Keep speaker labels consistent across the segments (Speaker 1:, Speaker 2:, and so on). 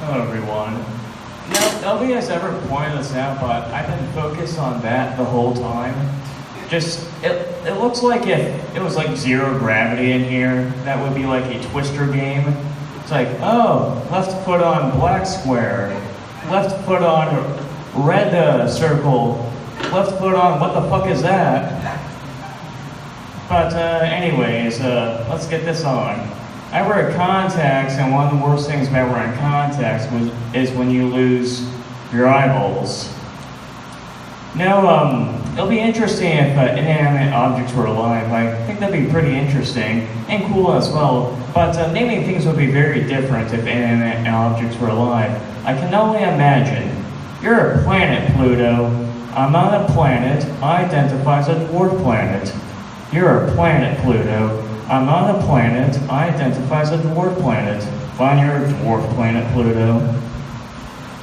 Speaker 1: Hello, everyone. Nobody has ever pointed this out, but I've been focused on that the whole time. It looks like if it was like zero gravity in here, that would be like a Twister game. It's like, oh, left foot on black square, left foot on red circle, left foot on what the fuck is that? But anyways, let's get this on. I wear contacts, and one of the worst things about wearing contacts is when you lose your eyeballs. Now, it'll be interesting if inanimate objects were alive. I think that'd be pretty interesting and cool as well. But naming things would be very different if inanimate objects were alive. I can only imagine. You're a planet, Pluto. I'm not a planet. I identify as a dwarf planet. You're a planet, Pluto. I'm not a planet. I identify as a dwarf planet. Fine, you're a dwarf planet, Pluto.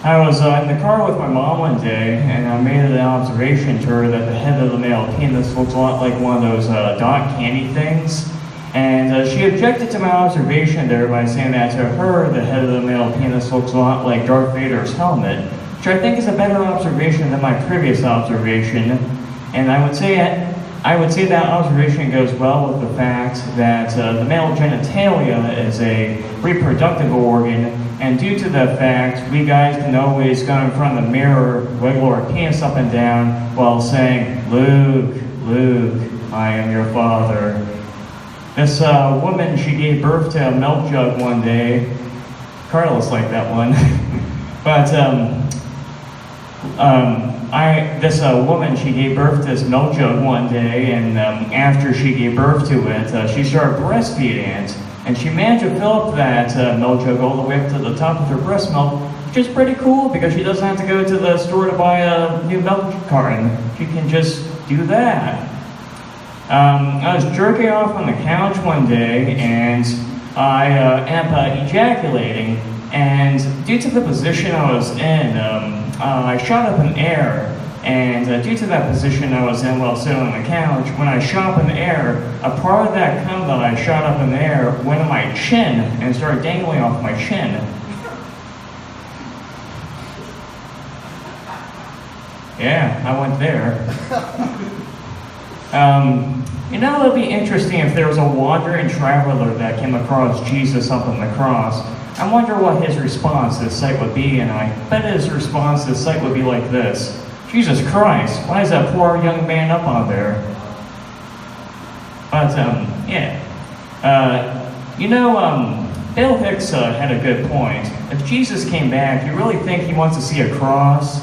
Speaker 1: I was in the car with my mom one day, and I made an observation to her that the head of the male penis looks a lot like one of those dot candy things. And she objected to my observation there by saying that to her, the head of the male penis looks a lot like Darth Vader's helmet, which I think is a better observation than my previous observation. And I would say that observation goes well with the fact that the male genitalia is a reproductive organ, and due to the fact we guys can always go in front of the mirror, wiggle our penis up and down while saying, Luke, Luke, I am your father. This woman, she gave birth to a milk jug one day. Carlos liked that one. But this woman, she gave birth to this milk jug one day, and after she gave birth to it, she started breastfeeding it, and she managed to fill up that milk jug all the way up to the top of her breast milk, which is pretty cool because she doesn't have to go to the store to buy a new milk carton. She can just do that. I was jerking off on the couch one day, and I ended up ejaculating, and due to the position I was in, I shot up in air, and due to that position I was in while sitting on the couch, when I shot up in the air, a part of that cum that I shot up in the air went on my chin and started dangling off my chin. Yeah, I went there. It'd be interesting if there was a wandering traveler that came across Jesus up on the cross. I wonder what his response to the sight would be, and I bet his response to the sight would be like this. Jesus Christ, why is that poor young man up on there? But, Bill Hicks had a good point. If Jesus came back, you really think he wants to see a cross?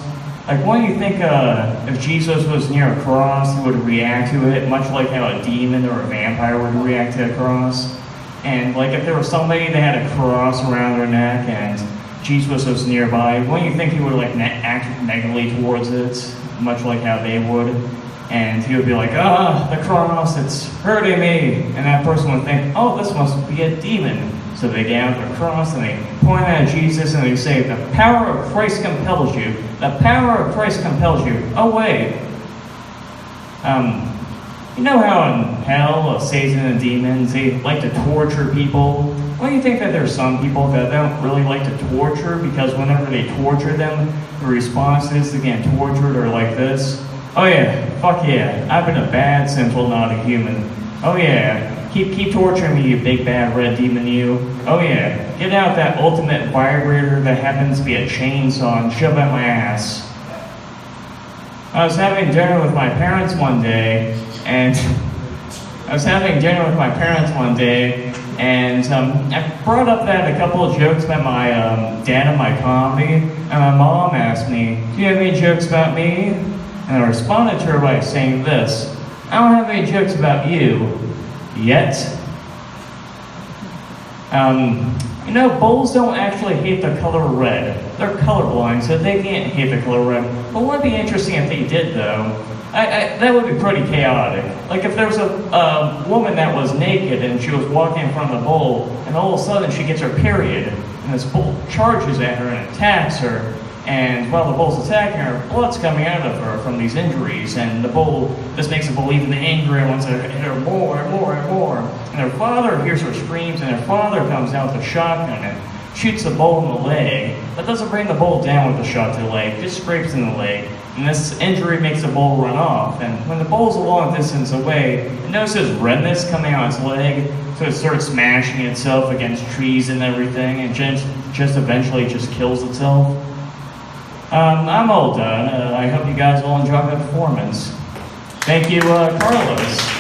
Speaker 1: Like, wouldn't you think if Jesus was near a cross, he would react to it, much like how a demon or a vampire would react to a cross? And like if there was somebody that had a cross around their neck and Jesus was nearby, wouldn't you think he would like act negatively towards it, much like how they would? And he would be like, the cross, it's hurting me. And that person would think, oh, this must be a demon. So they get out the cross and they point at Jesus and they say, the power of Christ compels you. The power of Christ compels you. Oh, wait. You know how in hell, Satan and demons, they like to torture people? Why do you think that there's some people that don't really like to torture because whenever they torture them, the response is to get tortured or like this? Oh yeah, fuck yeah, I've been a bad, sinful, naughty human. Oh yeah, keep torturing me, you big bad red demon you. Oh yeah, get out that ultimate vibrator that happens to be a chainsaw and shove it at my ass. I was having dinner with my parents one day, and I brought up that a couple of jokes about my dad and my comedy, and my mom asked me, do you have any jokes about me? And I responded to her by saying this, I don't have any jokes about you, yet. Bulls don't actually hate the color red. They're colorblind, so they can't hate the color red. But wouldn't it be interesting if they did, though? That would be pretty chaotic. Like if there was a woman that was naked and she was walking in front of the bull, and all of a sudden she gets her period, and this bull charges at her and attacks her, and while the bull's attacking her, blood's coming out of her from these injuries, and the bull just makes her believe in the anger and wants to hit her more and more and more. And her father hears her screams, and her father comes out with a shotgun and shoots the bull in the leg, but doesn't bring the bull down with the shot to the leg, just scrapes in the leg. And this injury makes the bull run off. And when the bull's a long distance away, it notices redness coming out its leg, so it starts smashing itself against trees and everything, and just eventually just kills itself. I'm all done. I hope you guys will enjoy the performance. Thank you, Carlos.